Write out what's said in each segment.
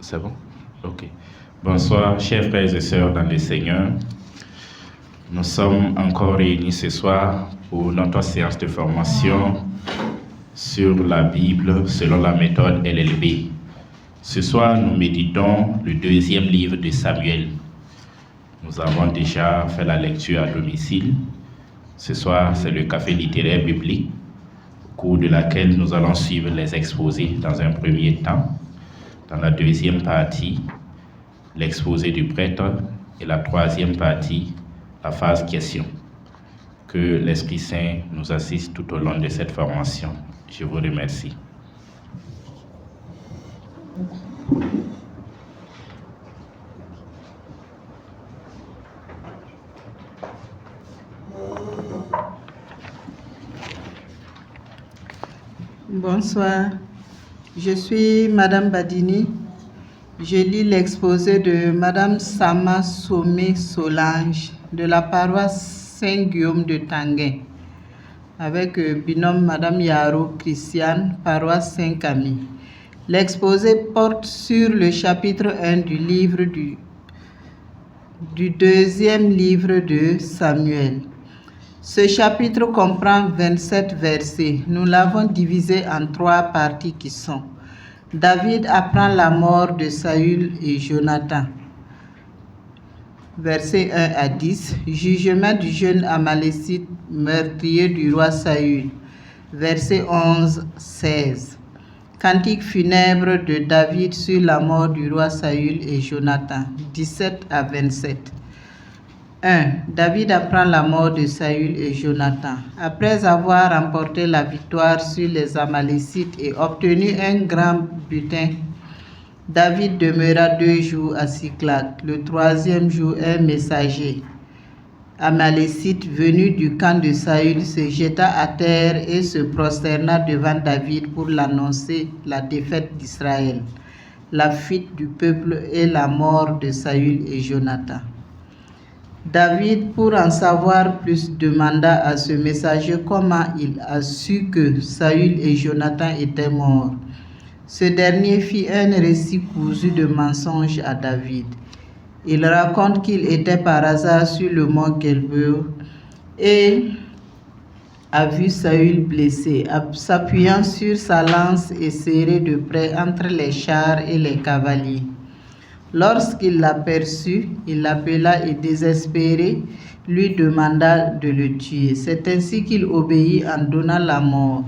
C'est bon? Ok. Bonsoir, chers frères et sœurs dans le Seigneur. Nous sommes encore réunis ce soir pour notre séance de formation sur la Bible selon la méthode LLB. Ce soir, nous méditons le deuxième livre de Samuel. Nous avons déjà fait la lecture à domicile. Ce soir, c'est le café littéraire biblique, au cours de laquelle nous allons suivre les exposés dans un premier temps. Dans la deuxième partie, l'exposé du prêtre, et la troisième partie, la phase question. Que l'Esprit Saint nous assiste tout au long de cette formation. Je vous remercie. Bonsoir, je suis Madame Badini. Je lis l'exposé de Madame Sama Somé Solange de la paroisse Saint-Guillaume de Tanguay avec binôme Madame Yaro Christiane, paroisse Saint-Camille. L'exposé porte sur le chapitre 1 du livre du deuxième livre de Samuel. Ce chapitre comprend 27 versets. Nous l'avons divisé en 3 parties qui sont: David apprend la mort de Saül et Jonathan, versets 1 à 10. Jugement du jeune Amalécite meurtrier du roi Saül, versets 11-16. Cantique funèbre de David sur la mort du roi Saül et Jonathan, 17 à 27. 1. David apprend la mort de Saül et Jonathan. Après avoir remporté la victoire sur les Amalécites et obtenu un grand butin, David demeura 2 jours à Siclag. Le 3e jour, un messager Amalécite venu du camp de Saül se jeta à terre et se prosterna devant David pour l'annoncer la défaite d'Israël, la fuite du peuple et la mort de Saül et Jonathan. David, pour en savoir plus, demanda à ce messager comment il a su que Saül et Jonathan étaient morts. Ce dernier fit un récit cousu de mensonges à David. Il raconte qu'il était par hasard sur le mont Gilboa et a vu Saül blessé, s'appuyant sur sa lance et serré de près entre les chars et les cavaliers. Lorsqu'il l'aperçut, il l'appela et désespéré, lui demanda de le tuer. C'est ainsi qu'il obéit en donnant la mort.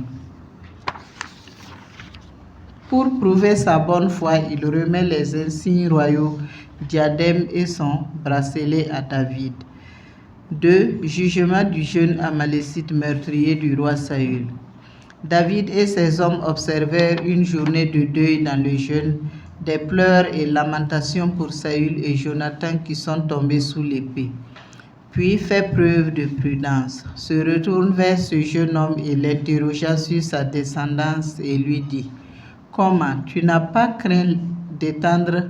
Pour prouver sa bonne foi, il remet les insignes royaux, diadème et son bracelet à David. 2. Jugement du jeune Amalécite meurtrier du roi Saül. David et ses hommes observèrent une journée de deuil dans le jeûne, des pleurs et lamentations pour Saül et Jonathan qui sont tombés sous l'épée. Puis fait preuve de prudence, se retourne vers ce jeune homme et l'interrogea sur sa descendance et lui dit: Comment, tu n'as pas craint d'étendre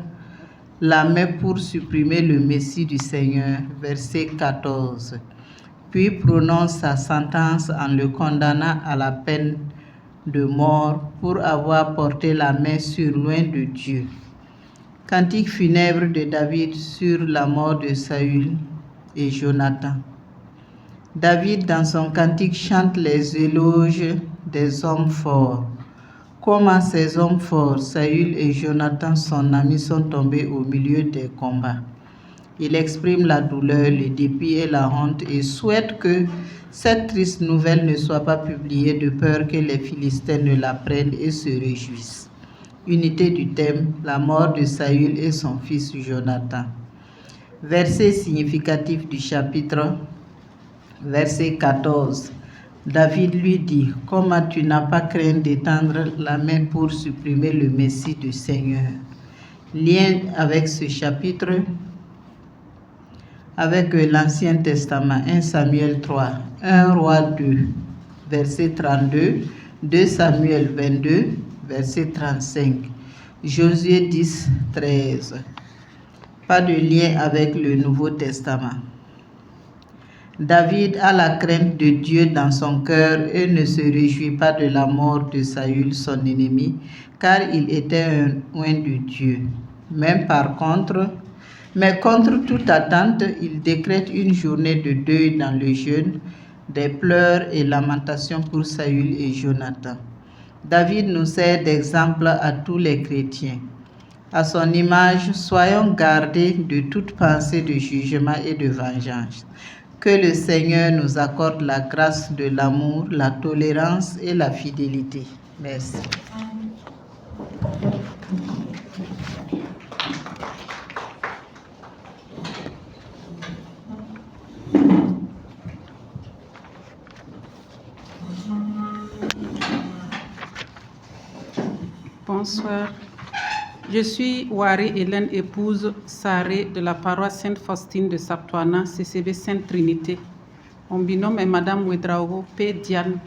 la main pour supprimer le Messie du Seigneur? Verset 14. Puis prononce sa sentence en le condamnant à la peine de mort pour avoir porté la main sur loin de Dieu. Cantique funèbre de David sur la mort de Saül et Jonathan. David, dans son cantique, chante les éloges des hommes forts. Comment ces hommes forts, Saül et Jonathan, son ami, sont tombés au milieu des combats. Il exprime la douleur, le dépit et la honte et souhaite que cette triste nouvelle ne soit pas publiée de peur que les Philistins ne l'apprennent et se réjouissent. Unité du thème, la mort de Saül et son fils Jonathan. Verset significatif du chapitre, verset 14. David lui dit: Comment tu n'as pas craint d'étendre la main pour supprimer le Messie du Seigneur? Lien avec ce chapitre, avec l'Ancien Testament, 1 Samuel 3, 1 Roi 2, verset 32, 2 Samuel 22, verset 35, Josué 10, 13. Pas de lien avec le Nouveau Testament. David a la crainte de Dieu dans son cœur et ne se réjouit pas de la mort de Saül, son ennemi, car il était un oint de Dieu. Mais contre toute attente, il décrète une journée de deuil dans le jeûne, des pleurs et lamentations pour Saül et Jonathan. David nous sert d'exemple à tous les chrétiens. À son image, soyons gardés de toute pensée de jugement et de vengeance. Que le Seigneur nous accorde la grâce de l'amour, la tolérance et la fidélité. Merci. Bonsoir. Je suis Wari Hélène, épouse Saré de la paroisse Sainte-Faustine de Saptoana, CCB Sainte-Trinité. Mon binôme est Madame Ouedraogo P. Diane,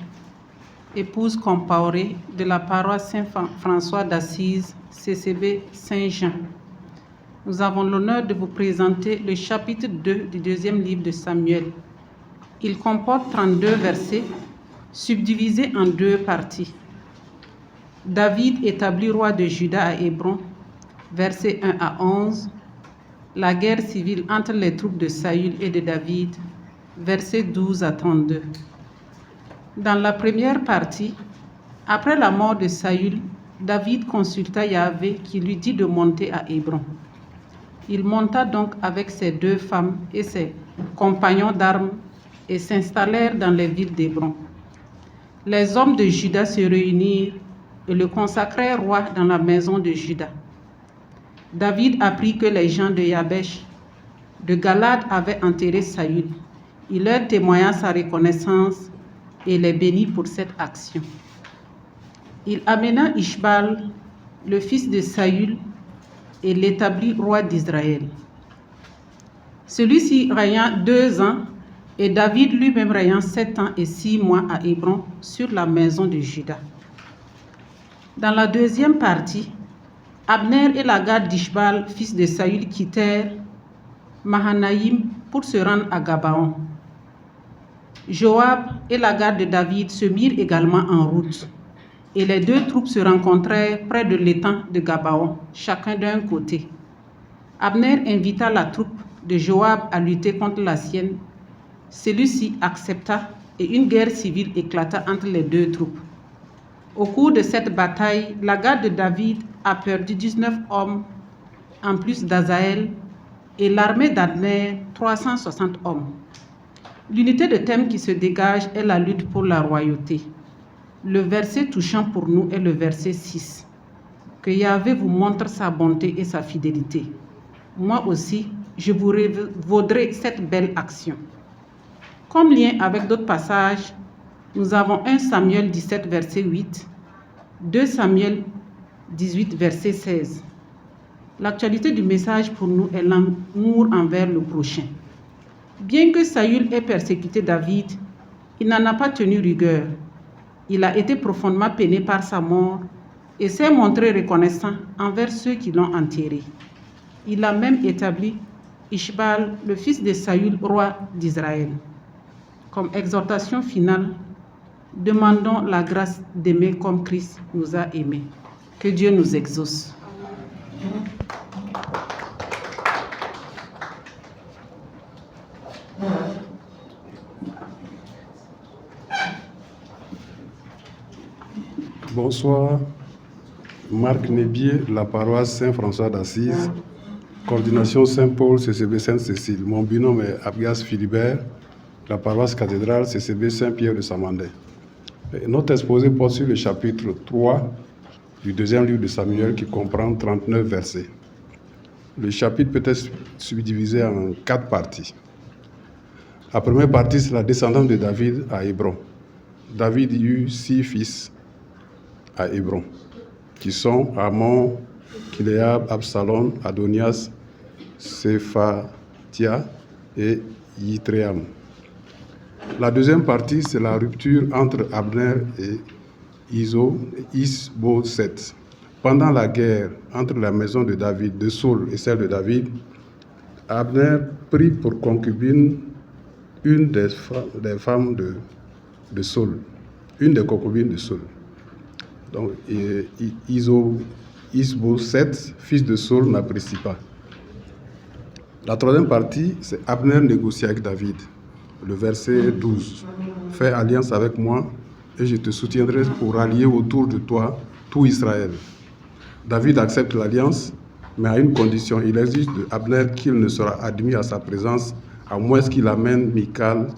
épouse Compaoré de la paroisse Saint-François d'Assise, CCB Saint-Jean. Nous avons l'honneur de vous présenter le chapitre 2 du deuxième livre de Samuel. Il comporte 32 versets, subdivisés en 2 parties. David établi roi de Juda à Hébron, versets 1 à 11. La guerre civile entre les troupes de Saül et de David, versets 12 à 32. Dans la première partie, après la mort de Saül, David consulta Yahvé qui lui dit de monter à Hébron. Il monta donc avec ses 2 femmes et ses compagnons d'armes et s'installèrent dans les villes d'Hébron. Les hommes de Juda se réunirent et le consacrèrent roi dans la maison de Juda. David apprit que les gens de Yabesh, de Galad, avaient enterré Saül. Il leur témoigna sa reconnaissance et les bénit pour cette action. Il amena Ishbal, le fils de Saül, et l'établit roi d'Israël. Celui-ci régna 2 ans, et David lui-même régna 7 ans et 6 mois à Hébron, sur la maison de Juda. Dans la deuxième partie, Abner et la garde d'Ishbal, fils de Saül, quittèrent Mahanaïm pour se rendre à Gabaon. Joab et la garde de David se mirent également en route, et les 2 troupes se rencontrèrent près de l'étang de Gabaon, chacun d'un côté. Abner invita la troupe de Joab à lutter contre la sienne. Celui-ci accepta et une guerre civile éclata entre les 2 troupes. Au cours de cette bataille, la garde de David a perdu 19 hommes, en plus d'Azaël, et l'armée d'Abner, 360 hommes. L'unité de thème qui se dégage est la lutte pour la royauté. Le verset touchant pour nous est le verset 6. Que Yahvé vous montre sa bonté et sa fidélité. Moi aussi, je vous vaudrai cette belle action. Comme lien avec d'autres passages, nous avons 1 Samuel 17, verset 8, 2 Samuel 18, verset 16. L'actualité du message pour nous est l'amour envers le prochain. Bien que Saül ait persécuté David, il n'en a pas tenu rigueur. Il a été profondément peiné par sa mort et s'est montré reconnaissant envers ceux qui l'ont enterré. Il a même établi Ishbal, le fils de Saül, roi d'Israël. Comme exhortation finale, demandons la grâce d'aimer comme Christ nous a aimés. Que Dieu nous exauce. Bonsoir, Marc Nébier, la paroisse Saint-François d'Assise, coordination Saint-Paul, CCB Sainte-Cécile. Mon binôme est Abgas Philibert, la paroisse cathédrale, CCB Saint-Pierre de Samandé. Notre exposé porte sur le chapitre 3 du deuxième livre de Samuel qui comprend 39 versets. Le chapitre peut être subdivisé en 4 parties. La première partie, c'est la descendance de David à Hébron. David eut 6 fils à Hébron, qui sont Amon, Kiléab, Absalom, Adonias, Séphatia et Yitréam. La deuxième partie, c'est la rupture entre Abner et Is-Boset. Pendant la guerre entre la maison de David, de Saul et celle de David, Abner prit pour concubine une des femmes de Saul, une des concubines de Saul. Donc, Is-Boshet, fils de Saul, n'apprécie pas. La troisième partie, c'est Abner négocie avec David. Le verset 12. Fais alliance avec moi et je te soutiendrai pour rallier autour de toi tout Israël. David accepte l'alliance, mais à une condition. Il exige de Abner qu'il ne sera admis à sa présence à moins qu'il amène Michal,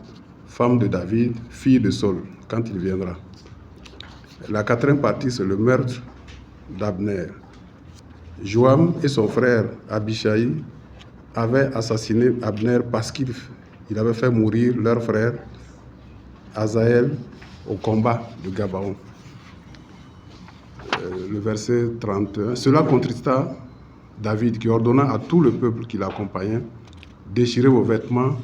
femme de David, fille de Saul, quand il viendra. La quatrième partie, c'est le meurtre d'Abner. Joam et son frère Abishai avaient assassiné Abner parce qu'il avait fait mourir leur frère Azaël au combat de Gabaon. Le verset 31. Cela contrista David qui ordonna à tout le peuple qui l'accompagnait: déchirez vos vêtements,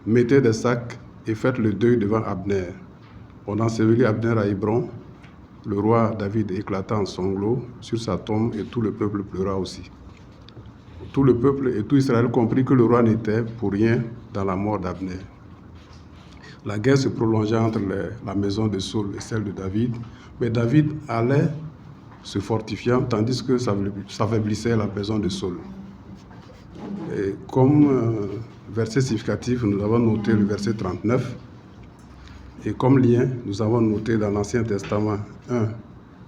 mettez des sacs et faites le deuil devant Abner. On ensevelit Abner à Hébron. Le roi David éclata en sanglots sur sa tombe et tout le peuple pleura aussi. Tout le peuple et tout Israël comprit que le roi n'était pour rien dans la mort d'Abner. La guerre se prolongea entre la maison de Saul et celle de David, mais David allait se fortifiant tandis que s'affaiblissait la maison de Saul. Et comme verset significatif, nous avons noté le verset 39. Et comme lien, nous avons noté dans l'Ancien Testament 1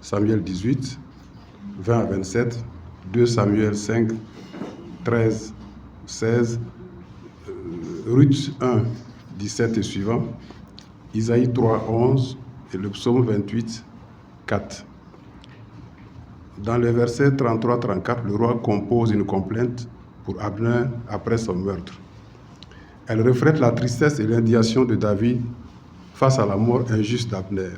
Samuel 18, 20 à 27, 2 Samuel 5, 13, 16, Ruth 1, 17 et suivant, Isaïe 3, 11 et le psaume 28, 4. Dans les versets 33-34, le roi compose une complainte pour Abner après son meurtre. Elle reflète la tristesse et l'indignation de David face à la mort injuste d'Abner.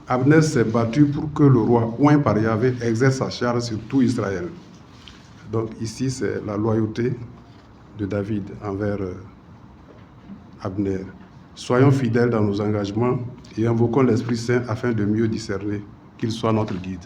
Abner s'est battu pour que le roi, oint par Yahvé, exerce sa charge sur tout Israël. Donc ici, c'est la loyauté de David envers Abner. Soyons fidèles dans nos engagements et invoquons l'Esprit Saint afin de mieux discerner, qu'il soit notre guide.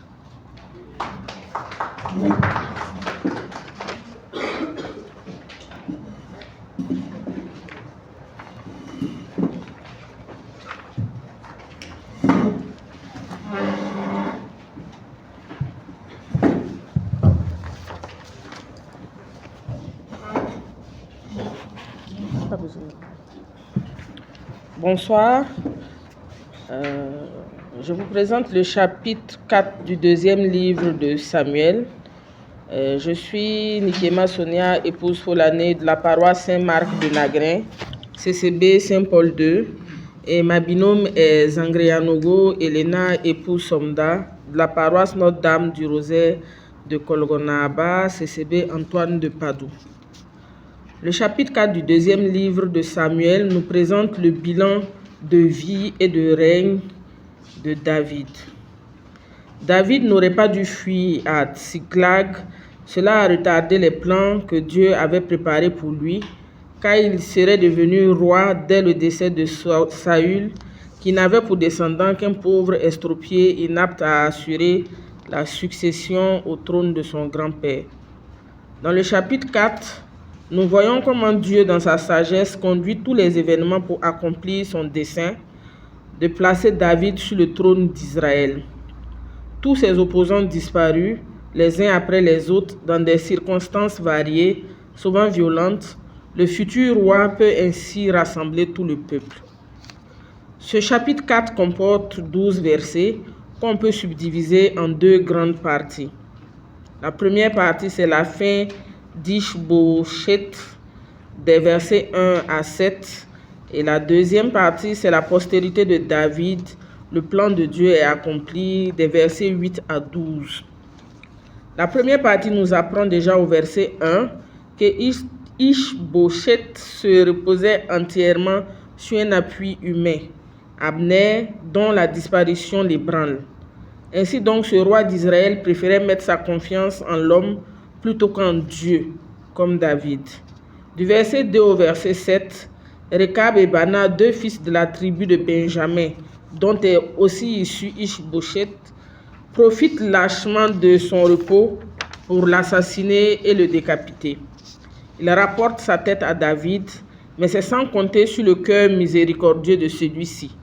Bonsoir. Je vous présente le chapitre 4 du deuxième livre de Samuel. Je suis Nikema Sonia, épouse Folané de la paroisse Saint-Marc de Nagrin, CCB Saint-Paul II. Et ma binôme est Zangrianogo Elena, épouse Somda, de la paroisse Notre-Dame du Rosaire de Kolgonaba, CCB Antoine de Padoue. Le chapitre 4 du deuxième livre de Samuel nous présente le bilan de vie et de règne de David. David n'aurait pas dû fuir à Tsiklag. Cela a retardé les plans que Dieu avait préparés pour lui, car il serait devenu roi dès le décès de Saül, qui n'avait pour descendant qu'un pauvre estropié inapte à assurer la succession au trône de son grand-père. Dans le chapitre 4, nous voyons comment Dieu, dans sa sagesse, conduit tous les événements pour accomplir son dessein de placer David sur le trône d'Israël. Tous ses opposants disparus, les uns après les autres, dans des circonstances variées, souvent violentes, le futur roi peut ainsi rassembler tout le peuple. Ce chapitre 4 comporte 12 versets qu'on peut subdiviser en deux grandes parties. La première partie, c'est la fin d'Ish-Boshet, des versets 1 à 7. Et la deuxième partie, c'est la postérité de David. Le plan de Dieu est accompli, des versets 8 à 12. La première partie nous apprend déjà au verset 1 que Ish-Boshet se reposait entièrement sur un appui humain, Abner, dont la disparition l'ébranle. Ainsi donc, ce roi d'Israël préférait mettre sa confiance en l'homme plutôt qu'en Dieu, comme David. Du verset 2 au verset 7, Rekab et Bana, deux fils de la tribu de Benjamin, dont est aussi issu Ish-Boshet, profitent lâchement de son repos pour l'assassiner et le décapiter. Il rapporte sa tête à David, mais c'est sans compter sur le cœur miséricordieux de celui-ci.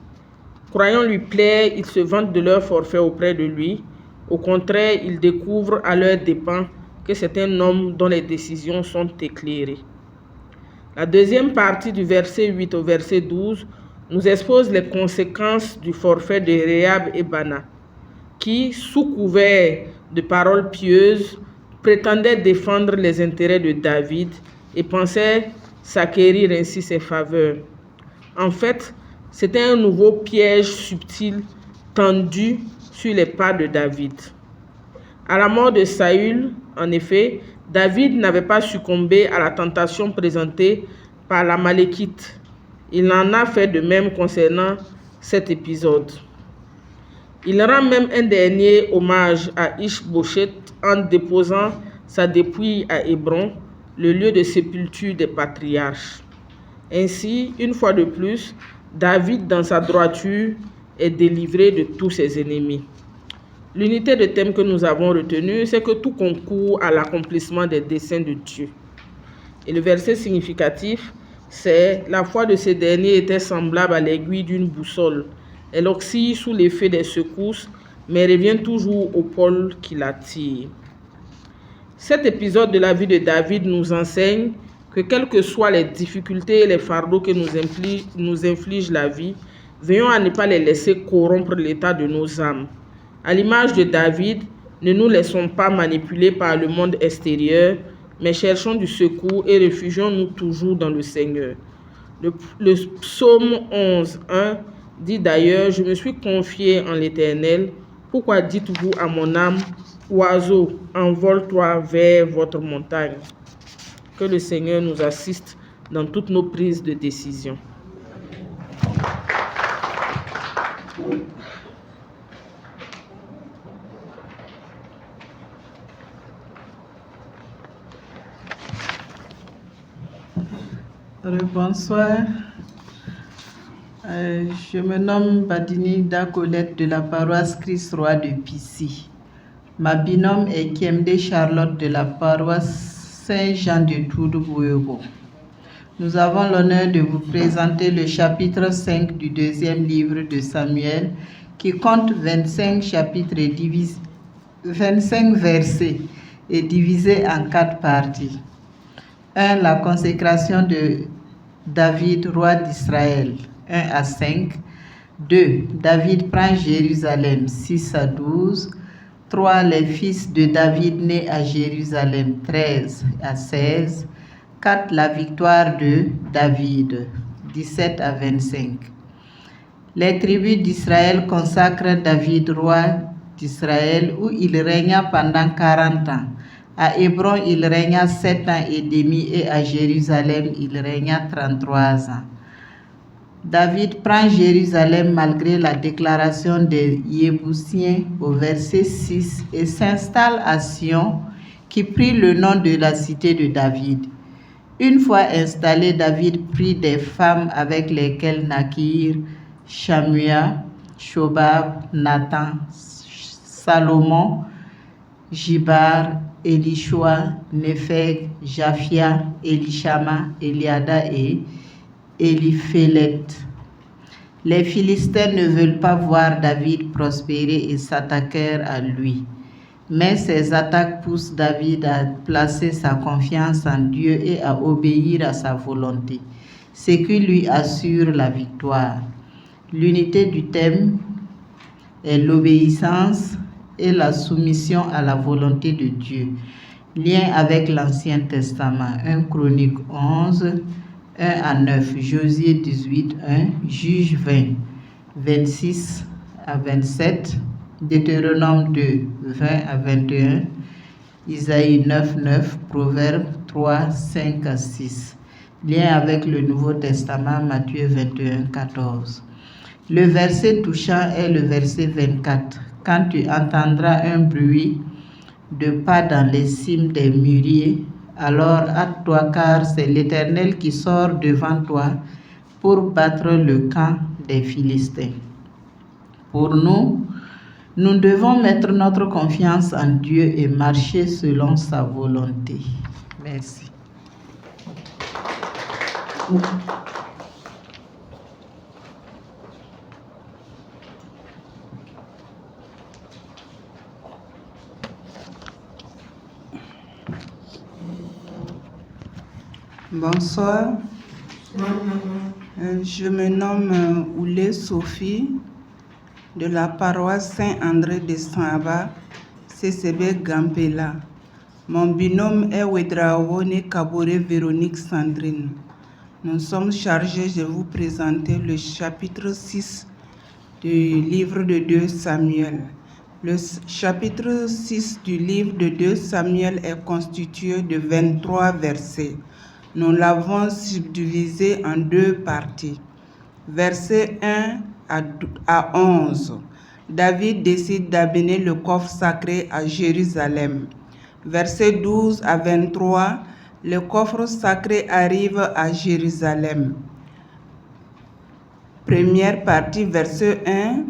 Croyant lui plaire, ils se vantent de leur forfait auprès de lui. Au contraire, ils découvrent à leurs dépens que c'est un homme dont les décisions sont éclairées. La deuxième partie du verset 8 au verset 12 nous expose les conséquences du forfait de Réhab et Bana, qui, sous couvert de paroles pieuses, prétendaient défendre les intérêts de David et pensaient s'acquérir ainsi ses faveurs. En fait, c'était un nouveau piège subtil tendu sur les pas de David. À la mort de Saül, en effet, David n'avait pas succombé à la tentation présentée par l'Amalekite. Il en a fait de même concernant cet épisode. Il rend même un dernier hommage à Ish-Bosheth en déposant sa dépouille à Hébron, le lieu de sépulture des patriarches. Ainsi, une fois de plus, David, dans sa droiture, est délivré de tous ses ennemis. L'unité de thème que nous avons retenue, c'est que tout concourt à l'accomplissement des desseins de Dieu. Et le verset significatif, c'est « La foi de ces derniers était semblable à l'aiguille d'une boussole. Elle oscille sous l'effet des secousses, mais revient toujours au pôle qui l'attire. » Cet épisode de la vie de David nous enseigne que quelles que soient les difficultés et les fardeaux que nous inflige la vie, veillons à ne pas les laisser corrompre l'état de nos âmes. À l'image de David, ne nous laissons pas manipuler par le monde extérieur, mais cherchons du secours et réfugions-nous toujours dans le Seigneur. Le psaume 11:1 dit d'ailleurs « Je me suis confié en l'Éternel. Pourquoi dites-vous à mon âme, oiseau, envole-toi vers votre montagne ?» Que le Seigneur nous assiste dans toutes nos prises de décision. Bonsoir. Je me nomme Badini Dacolette de la paroisse Christ-Roi de Pissy. Ma binôme est Kiemde Charlotte de la paroisse Saint-Jean de Toudou-Bouego. Nous avons l'honneur de vous présenter le chapitre 5 du deuxième livre de Samuel, qui compte 25 chapitres et 25 versets et divisé en 4 parties. 1. La consécration de David, roi d'Israël, 1 à 5. 2. David prend Jérusalem, 6 à 12. 3. Les fils de David nés à Jérusalem, 13 à 16. 4. La victoire de David, 17 à 25. Les tribus d'Israël consacrent David roi d'Israël où il régna pendant 40 ans. À Hébron, il régna 7 ans et demi et à Jérusalem, il régna 33 ans. David prend Jérusalem malgré la déclaration des Yébousiens au verset 6 et s'installe à Sion, qui prit le nom de la cité de David. Une fois installé, David prit des femmes avec lesquelles naquirent Shamua, Shobab, Nathan, Salomon, Jibar, Elishua, Nepheg, Japhia, Elishama, Eliada et Eliphélet. Les Philistins ne veulent pas voir David prospérer et s'attaquèrent à lui. Mais ces attaques poussent David à placer sa confiance en Dieu et à obéir à sa volonté, ce qui lui assure la victoire. L'unité du thème est l'obéissance et la soumission à la volonté de Dieu. Lien avec l'Ancien Testament, 1 Chronique 11, 1 à 9, Josué 18, 1, Juge 20, 26 à 27, Deutéronome 2, 20 à 21, Isaïe 9, 9, Proverbe 3, 5 à 6. Lien avec le Nouveau Testament, Matthieu 21, 14. Le verset touchant est le verset 24. Quand tu entendras un bruit de pas dans les cimes des mûriers, alors hâte-toi car c'est l'Éternel qui sort devant toi pour battre le camp des Philistins. Pour nous devons mettre notre confiance en Dieu et marcher selon sa volonté. Merci. Bonsoir. Je me nomme Oulé Sophie de la paroisse Saint-André de Saint-Aba, CCB Gampela. Mon binôme est Ouedraoné Kabore Véronique Sandrine. Nous sommes chargés de vous présenter le chapitre 6 du livre de 2 Samuel. Le chapitre 6 du livre de 2 Samuel est constitué de 23 versets. Nous l'avons subdivisé en 2 parties. Versets 1 à 11. David décide d'amener le coffre sacré à Jérusalem. Versets 12 à 23. Le coffre sacré arrive à Jérusalem. Première partie, versets 1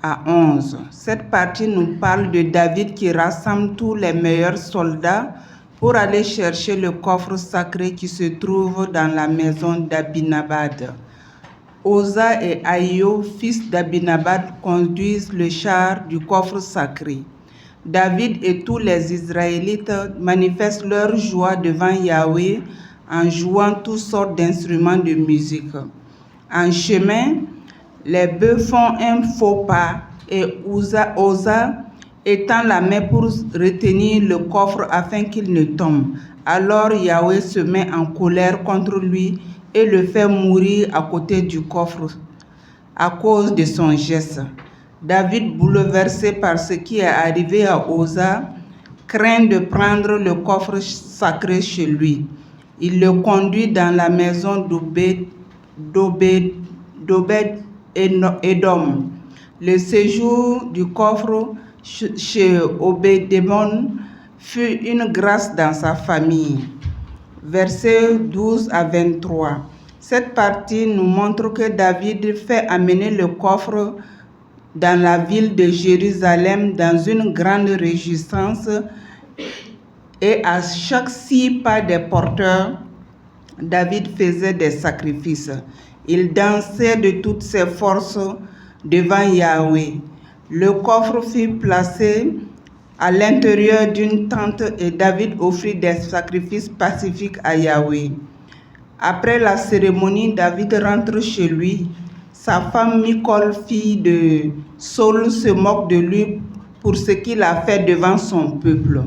à 11. Cette partie nous parle de David qui rassemble tous les meilleurs soldats pour aller chercher le coffre sacré qui se trouve dans la maison d'Abinabad. Oza et Aïo, fils d'Abinabad, conduisent le char du coffre sacré. David et tous les Israélites manifestent leur joie devant Yahweh en jouant toutes sortes d'instruments de musique. En chemin, les bœufs font un faux pas et Oza étend la main pour retenir le coffre afin qu'il ne tombe. Alors Yahweh se met en colère contre lui et le fait mourir à côté du coffre à cause de son geste. David, bouleversé par ce qui est arrivé à Oza, craint de prendre le coffre sacré chez lui. Il le conduit dans la maison d'Obed-Édom. Le séjour du coffre chez Obed-Édom fut une grâce dans sa famille. Versets 12 à 23. Cette partie nous montre que David fait amener le coffre dans la ville de Jérusalem dans une grande réjouissance et à chaque 6 pas des porteurs, David faisait des sacrifices. Il dansait de toutes ses forces devant Yahweh. Le coffre fut placé à l'intérieur d'une tente et David offrit des sacrifices pacifiques à Yahweh. Après la cérémonie, David rentre chez lui. Sa femme Michal, fille de Saul, se moque de lui pour ce qu'il a fait devant son peuple.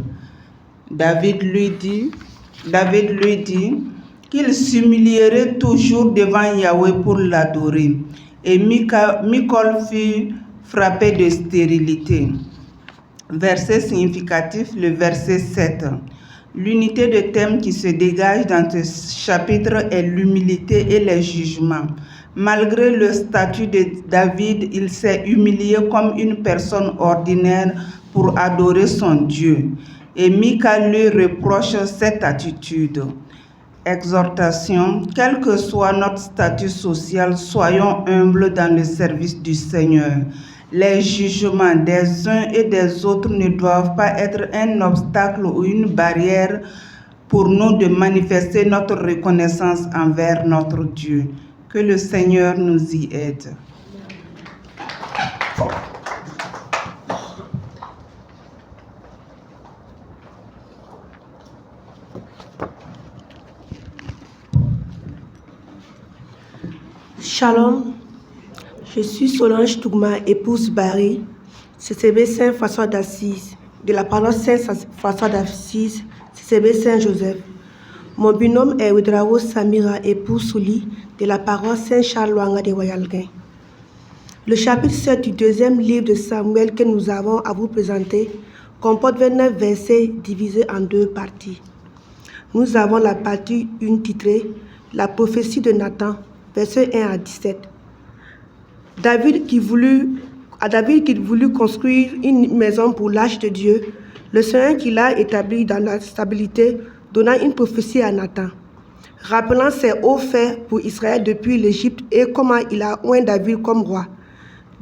David lui dit qu'il s'humilierait toujours devant Yahweh pour l'adorer. Et Michal fut frappée de stérilité. Verset significatif, le verset 7. L'unité de thème qui se dégage dans ce chapitre est l'humilité et les jugements. Malgré le statut de David, il s'est humilié comme une personne ordinaire pour adorer son Dieu. Et Michal lui reproche cette attitude. Exhortation, quel que soit notre statut social, soyons humbles dans le service du Seigneur. Les jugements des uns et des autres ne doivent pas être un obstacle ou une barrière pour nous de manifester notre reconnaissance envers notre Dieu. Que le Seigneur nous y aide. Shalom, je suis Solange Tougma, épouse Barry, CCB Saint-François d'Assise, de la paroisse Saint-François d'Assise, CCB Saint-Joseph. Mon binôme est Ouedraogo Samira, épouse Souli, de la paroisse Saint-Charles-Luanga de Wayalguin. Le chapitre 7 du 2e livre de Samuel que nous avons à vous présenter comporte 29 versets divisés en 2 parties. Nous avons la partie 1 titrée « La prophétie de Nathan », versets 1 à 17. David qui voulut construire une maison pour l'arche de Dieu, le Seigneur qui l'a établi dans la stabilité, donna une prophétie à Nathan, rappelant ses hauts faits pour Israël depuis l'Égypte et comment il a oint David comme roi.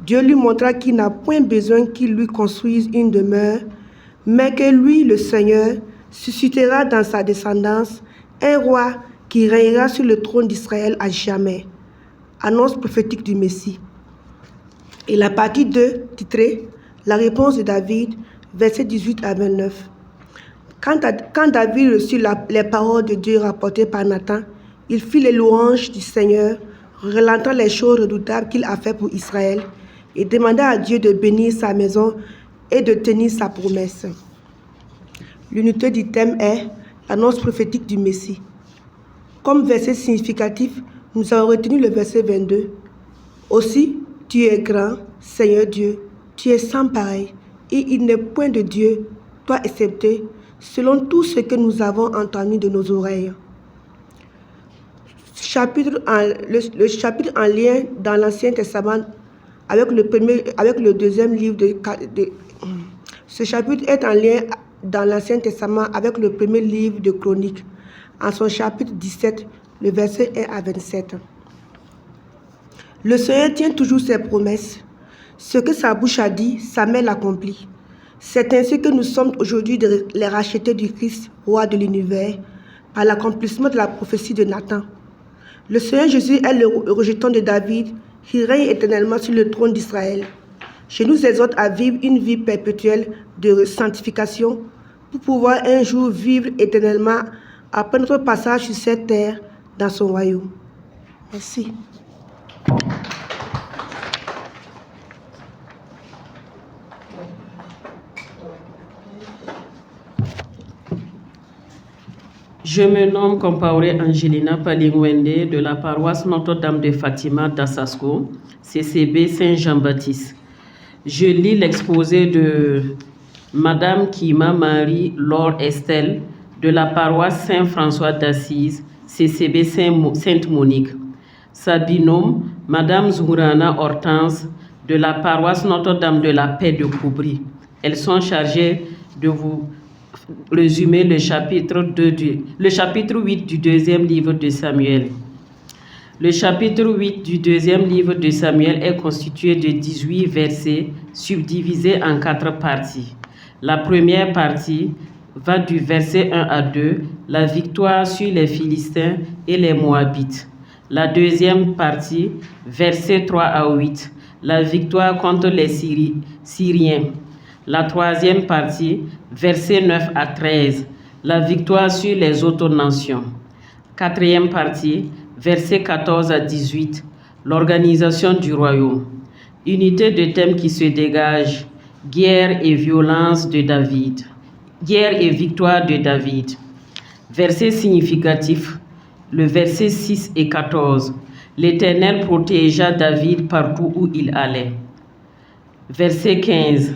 Dieu lui montra qu'il n'a point besoin qu'il lui construise une demeure, mais que lui, le Seigneur, suscitera dans sa descendance un roi qui régnera sur le trône d'Israël à jamais. Annonce prophétique du Messie. Et la partie 2, titrée « La réponse de David », versets 18 à 29. Quand David reçut les paroles de Dieu rapportées par Nathan, il fit les louanges du Seigneur, relatant les choses redoutables qu'il a fait pour Israël, et demanda à Dieu de bénir sa maison et de tenir sa promesse. L'unité du thème est l'annonce prophétique du Messie. Comme verset significatif, nous avons retenu le verset 22. Aussi, tu es grand, Seigneur Dieu, tu es sans pareil, et il n'est point de Dieu, toi excepté, selon tout ce que nous avons entendu de nos oreilles. Le chapitre en lien dans l'Ancien Testament avec le deuxième livre ce chapitre est en lien dans l'Ancien Testament avec le premier livre de Chroniques, en son chapitre 17, le verset 1 à 27. Le Seigneur tient toujours ses promesses. Ce que sa bouche a dit, sa main l'accomplit. C'est ainsi que nous sommes aujourd'hui les rachetés du Christ, roi de l'univers, par l'accomplissement de la prophétie de Nathan. Le Seigneur Jésus est le rejeton de David, qui règne éternellement sur le trône d'Israël. Je nous exhorte à vivre une vie perpétuelle de sanctification pour pouvoir un jour vivre éternellement après notre passage sur cette terre dans son royaume. Merci. Je me nomme Compaoré Angelina Palingwende de la paroisse Notre-Dame de Fatima d'Assasco, CCB Saint-Jean-Baptiste. Je lis l'exposé de Madame Kima Marie Laure Estelle de la paroisse Saint-François d'Assise, CCB Sainte-Monique. Sa binôme, Madame Zungurana Hortense de la paroisse Notre-Dame de la Paix de Koubri. Elles sont chargées de vous résumer le chapitre 8 du deuxième livre de Samuel. Le chapitre 8 du deuxième livre de Samuel est constitué de 18 versets subdivisés en 4 parties. La première partie va du verset 1 à 2, la victoire sur les Philistins et les Moabites. La deuxième partie, versets 3 à 8, la victoire contre les Syriens. La troisième partie, versets 9 à 13, la victoire sur les autres nations. Quatrième partie, versets 14 à 18, l'organisation du royaume. Unité de thème qui se dégage, guerre et violence de David. Guerre et victoire de David. Versets significatifs, le verset 6 et 14. L'Éternel protégea David partout où il allait. Verset 15.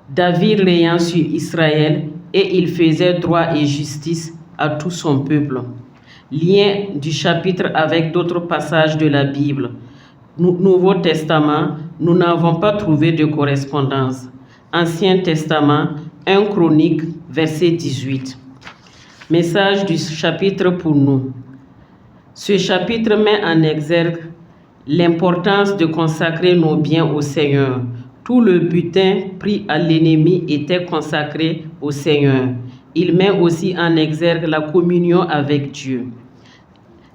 David régnant sur Israël et il faisait droit et justice à tout son peuple. Lien du chapitre avec d'autres passages de la Bible. Nouveau Testament, nous n'avons pas trouvé de correspondance. Ancien Testament, 1 Chronique, verset 18. Message du chapitre pour nous. Ce chapitre met en exergue l'importance de consacrer nos biens au Seigneur. Tout le butin pris à l'ennemi était consacré au Seigneur. Il met aussi en exergue la communion avec Dieu.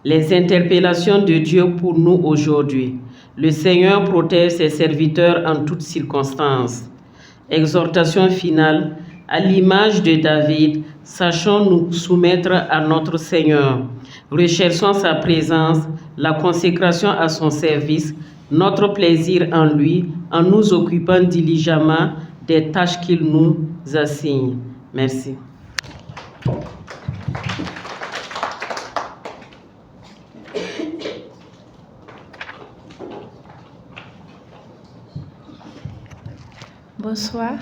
Les interpellations de Dieu pour nous aujourd'hui. Le Seigneur protège ses serviteurs en toutes circonstances. Exhortation finale. À l'image de David, sachons nous soumettre à notre Seigneur. Recherchons sa présence, la consécration à son service, notre plaisir en lui, en nous occupant diligemment des tâches qu'il nous assigne. Merci. Bonsoir,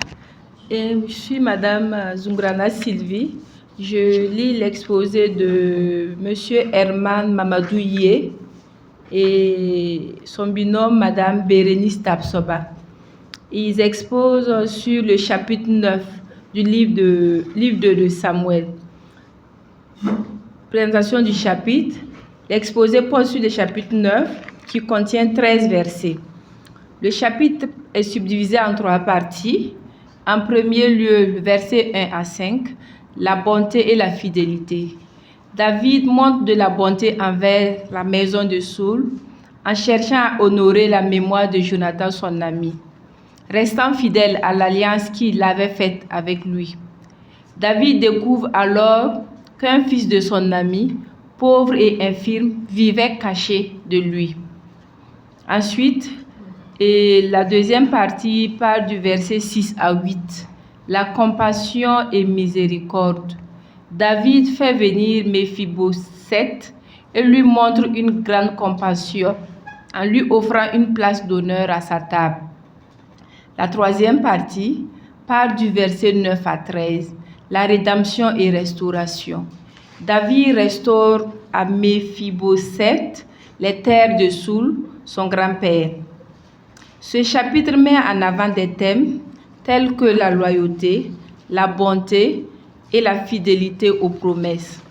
je suis Madame Zungrana Sylvie. Je lis l'exposé de Monsieur Herman Mamadouye et son binôme Madame Bérénice Tapsoba. Ils exposent sur le chapitre 9 du livre de Samuel. Présentation du chapitre. L'exposé porte sur le chapitre 9 qui contient 13 versets. Le chapitre est subdivisé en 3 parties. En premier lieu, versets 1 à 5, la bonté et la fidélité. David montre de la bonté envers la maison de Saül en cherchant à honorer la mémoire de Jonathan, son ami, restant fidèle à l'alliance qu'il avait faite avec lui. David découvre alors qu'un fils de son ami, pauvre et infirme, vivait caché de lui. Ensuite, la deuxième partie part du verset 6 à 8. La compassion et miséricorde. David fait venir Méphibosheth et lui montre une grande compassion en lui offrant une place d'honneur à sa table. La troisième partie part du verset 9 à 13. La rédemption et restauration. David restaure à Méphibosheth les terres de Saül, son grand-père. Ce chapitre met en avant des thèmes tels que la loyauté, la bonté et la fidélité aux promesses.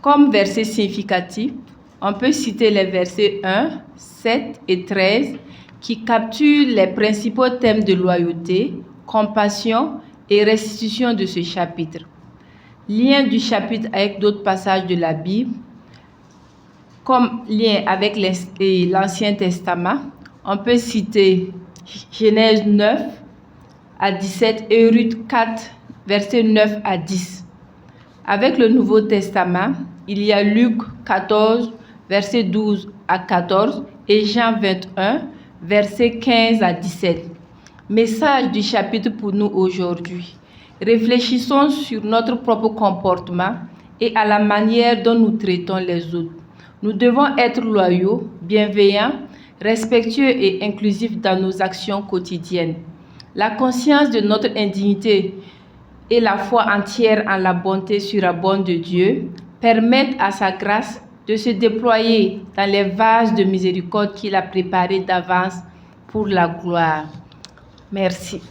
Comme versets significatifs, on peut citer les versets 1, 7 et 13 qui capturent les principaux thèmes de loyauté, compassion et restitution de ce chapitre. Lien du chapitre avec d'autres passages de la Bible, comme lien avec l'Ancien Testament, on peut citer Genèse 9 à 17 et Ruth 4, versets 9 à 10. Avec le Nouveau Testament, il y a Luc 14, versets 12 à 14 et Jean 21, versets 15 à 17. Message du chapitre pour nous aujourd'hui. Réfléchissons sur notre propre comportement et à la manière dont nous traitons les autres. Nous devons être loyaux, bienveillants, respectueux et inclusifs dans nos actions quotidiennes. La conscience de notre indignité et la foi entière en la bonté surabondante de Dieu permettent à sa grâce de se déployer dans les vases de miséricorde qu'il a préparés d'avance pour la gloire. Merci.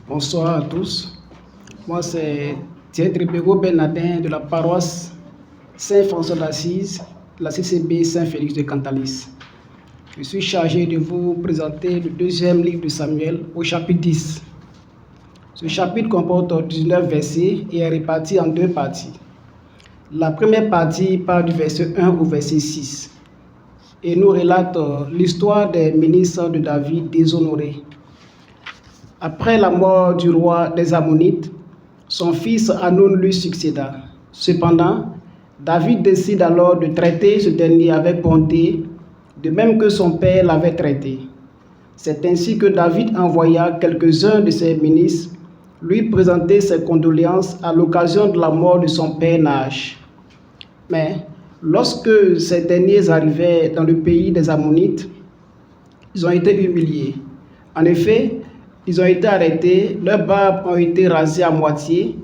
Bonsoir à tous. Moi, c'est Thierry Trépégo Bernardin de la paroisse Saint-François d'Assise, la CCB Saint-Félix de Cantalis. Je suis chargé de vous présenter le deuxième livre de Samuel au chapitre 10. Ce chapitre comporte 19 versets et est réparti en deux parties. La première partie part du verset 1 au verset 6 et nous relate l'histoire des ministres de David déshonorés. Après la mort du roi des Ammonites, son fils Hanoun lui succéda. Cependant, David décide alors de traiter ce dernier avec bonté, de même que son père l'avait traité. C'est ainsi que David envoya quelques-uns de ses ministres lui présenter ses condoléances à l'occasion de la mort de son père Nahash. Mais lorsque ces derniers arrivaient dans le pays des Ammonites, ils ont été humiliés. En effet, ils ont été arrêtés, leurs barbes ont été rasées à moitié,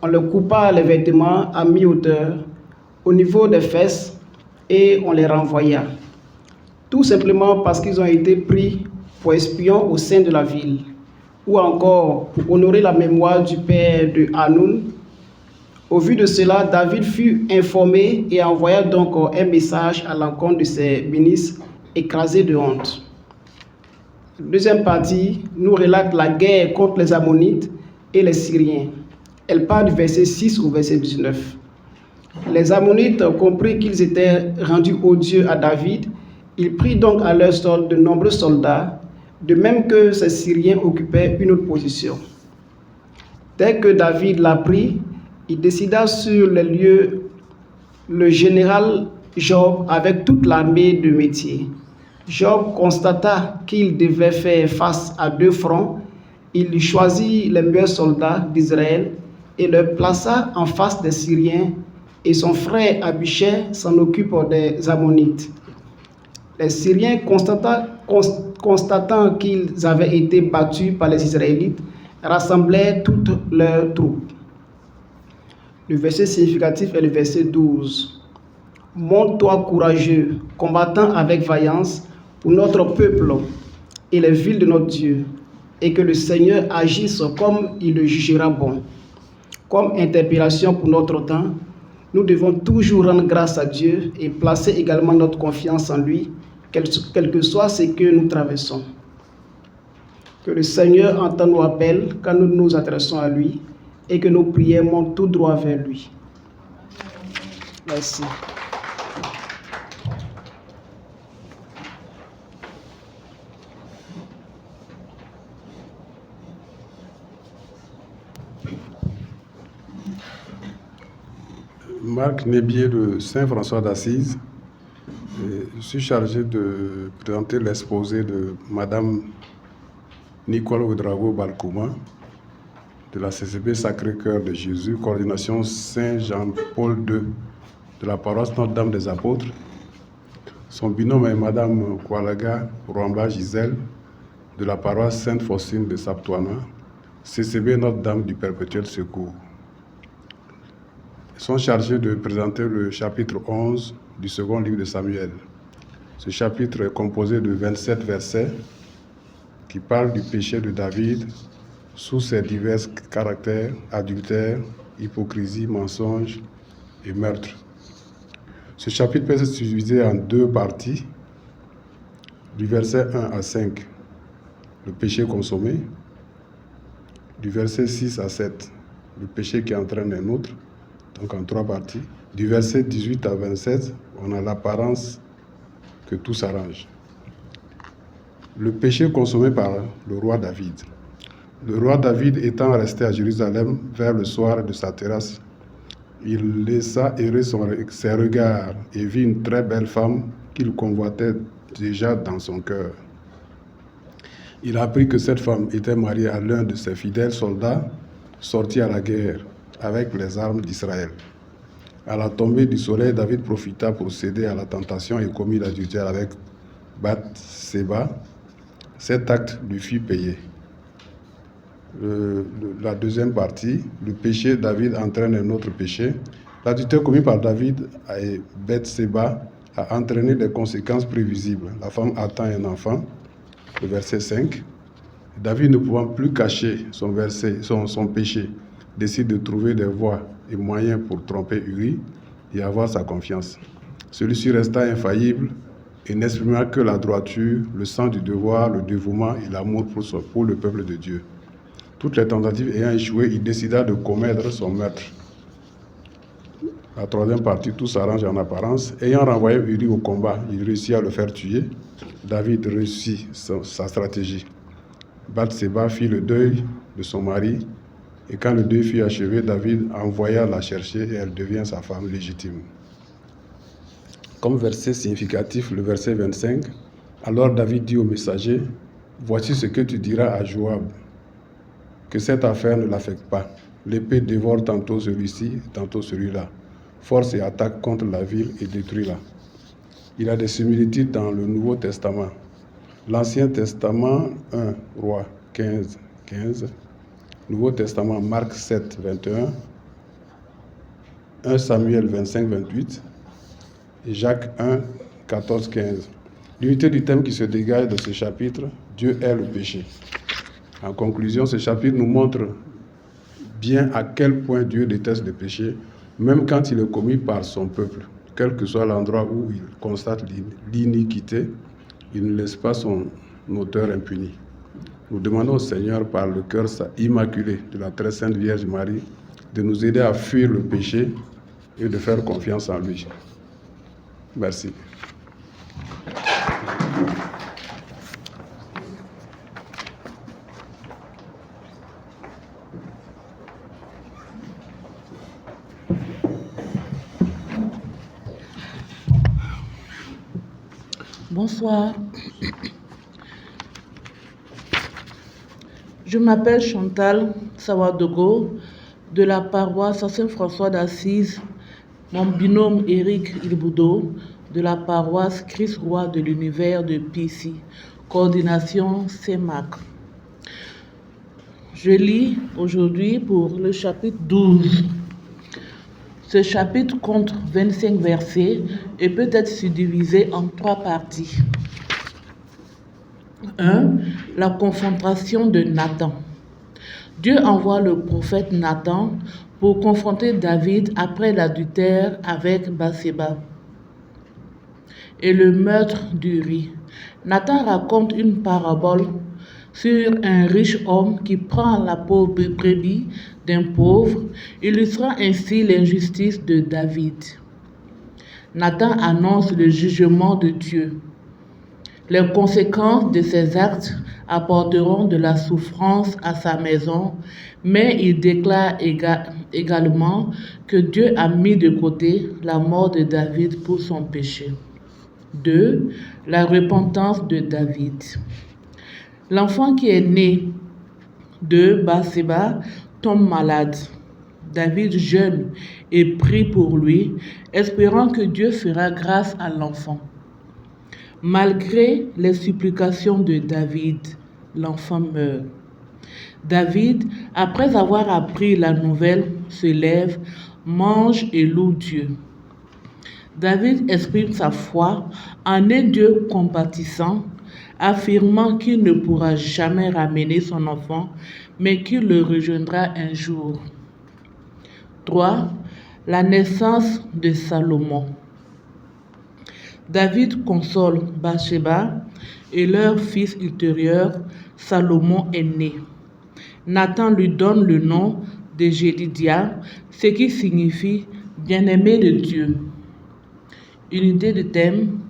on leur coupa les vêtements à mi-hauteur, au niveau des fesses, et on les renvoya. Tout simplement parce qu'ils ont été pris pour espions au sein de la ville, ou encore pour honorer la mémoire du père de Hanoun. Au vu de cela, David fut informé et envoya donc un message à l'encontre de ses ministres écrasés de honte. La deuxième partie nous relate la guerre contre les Ammonites et les Syriens. Elle part du verset 6 au verset 19. Les Ammonites ont compris qu'ils étaient rendus odieux à David. Ils prirent donc à leur solde de nombreux soldats, de même que ces Syriens occupaient une autre position. Dès que David l'apprit, il décida sur les lieux le général Job avec toute l'armée de métier. Job constata qu'il devait faire face à deux fronts. Il choisit les meilleurs soldats d'Israël et les plaça en face des Syriens, et son frère Abichai s'en occupe des Ammonites. Les Syriens, constatant qu'ils avaient été battus par les Israélites, rassemblèrent toutes leurs troupes. Le verset significatif est le verset 12. « Montre-toi courageux, combattant avec vaillance pour notre peuple et les villes de notre Dieu, et que le Seigneur agisse comme il le jugera bon. » Comme interpellation pour notre temps, nous devons toujours rendre grâce à Dieu et placer également notre confiance en lui, quel que soit ce que nous traversons. Que le Seigneur entende nos appels quand nous nous adressons à lui et que nos prières montent tout droit vers lui. Merci. Marc Nébier de Saint-François d'Assise. Je suis chargé de présenter l'exposé de Madame Nicole Ouedraogo Balkouma de la CCB Sacré-Cœur de Jésus, coordination Saint-Jean-Paul II de la paroisse Notre-Dame des Apôtres. Son binôme est Madame Koualaga Rwamba Gisèle de la paroisse Sainte-Faustine de Saptouana, CCB Notre-Dame du Perpétuel Secours. Ils sont chargés de présenter le chapitre 11 du second livre de Samuel. Ce chapitre est composé de 27 versets qui parlent du péché de David sous ses divers caractères, adultère, hypocrisie, mensonge et meurtre. Ce chapitre peut être divisé en deux parties, du verset 1 à 5, le péché consommé, du verset 6 à 7, le péché qui entraîne un autre, donc en trois parties. Du verset 18 à 27, on a l'apparence que tout s'arrange. Le péché consommé par le roi David. Le roi David étant resté à Jérusalem vers le soir de sa terrasse, il laissa errer ses regards et vit une très belle femme qu'il convoitait déjà dans son cœur. Il apprit que cette femme était mariée à l'un de ses fidèles soldats sortis à la guerre avec les armes d'Israël. À la tombée du soleil, David profita pour céder à la tentation et commit l'adultère avec Bath-Séba. Cet acte lui fut payé. La deuxième partie, le péché David entraîne un autre péché. L'adultère commis par David et Bath-Séba a entraîné des conséquences prévisibles. La femme attend un enfant, le verset 5. David, ne pouvant plus cacher son péché, décide de trouver des voies et moyens pour tromper Uri et avoir sa confiance. Celui-ci resta infaillible et n'exprima que la droiture, le sens du devoir, le dévouement et l'amour pour le peuple de Dieu. Toutes les tentatives ayant échoué, il décida de commettre son meurtre. La troisième partie, tout s'arrange en apparence. Ayant renvoyé Uri au combat, il réussit à le faire tuer. David réussit sa stratégie. Bath-Séba fit le deuil de son mari, et quand le deuil fut achevé, David envoya la chercher et elle devient sa femme légitime. Comme verset significatif, le verset 25, alors David dit au messager, « Voici ce que tu diras à Joab, que cette affaire ne l'affecte pas. L'épée dévore tantôt celui-ci, tantôt celui-là. Force et attaque contre la ville et détruit-la. » Il y a des similitudes dans le Nouveau Testament. L'Ancien Testament, 1 Roi 15, 15. Nouveau Testament, Marc 7, 21. 1 Samuel 25, 28. Et Jacques 1, 14, 15. L'unité du thème qui se dégage de ce chapitre, Dieu est le péché. En conclusion, ce chapitre nous montre bien à quel point Dieu déteste le péché, même quand il est commis par son peuple. Quel que soit l'endroit où il constate l'iniquité, il ne laisse pas son auteur impuni. Nous demandons au Seigneur, par le cœur immaculé de la très sainte Vierge Marie, de nous aider à fuir le péché et de faire confiance en lui. Merci. Bonsoir. Je m'appelle Chantal Sawadogo de la paroisse Saint-François d'Assise, mon binôme Éric Ilboudo de la paroisse Christ-Roi de l'Univers de Pissy, coordination CEMAC. Je lis aujourd'hui pour le chapitre 12. Ce chapitre compte 25 versets et peut être subdivisé en trois parties. 1. La confrontation de Nathan. Dieu envoie le prophète Nathan pour confronter David après l'adultère avec Bathséba et le meurtre d'Uri. Nathan raconte une parabole sur un riche homme qui prend la pauvre brebis d'un pauvre, illustrant ainsi l'injustice de David. Nathan annonce le jugement de Dieu. Les conséquences de ces actes apporteront de la souffrance à sa maison, mais il déclare également que Dieu a mis de côté la mort de David pour son péché. 2. La repentance de David. L'enfant qui est né de Bathséba tombe malade. David jeûne et prie pour lui, espérant que Dieu fera grâce à l'enfant. Malgré les supplications de David, l'enfant meurt. David, après avoir appris la nouvelle, se lève, mange et loue Dieu. David exprime sa foi en un Dieu compatissant, affirmant qu'il ne pourra jamais ramener son enfant, mais qu'il le rejoindra un jour. 3. La naissance de Salomon. David console Bathséba et leur fils ultérieur, Salomon est né. Nathan lui donne le nom de Jédidia, ce qui signifie bien-aimé de Dieu. Unité de thème.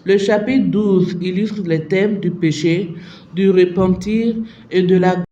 Le chapitre 12 illustre les thèmes du péché, du repentir et de la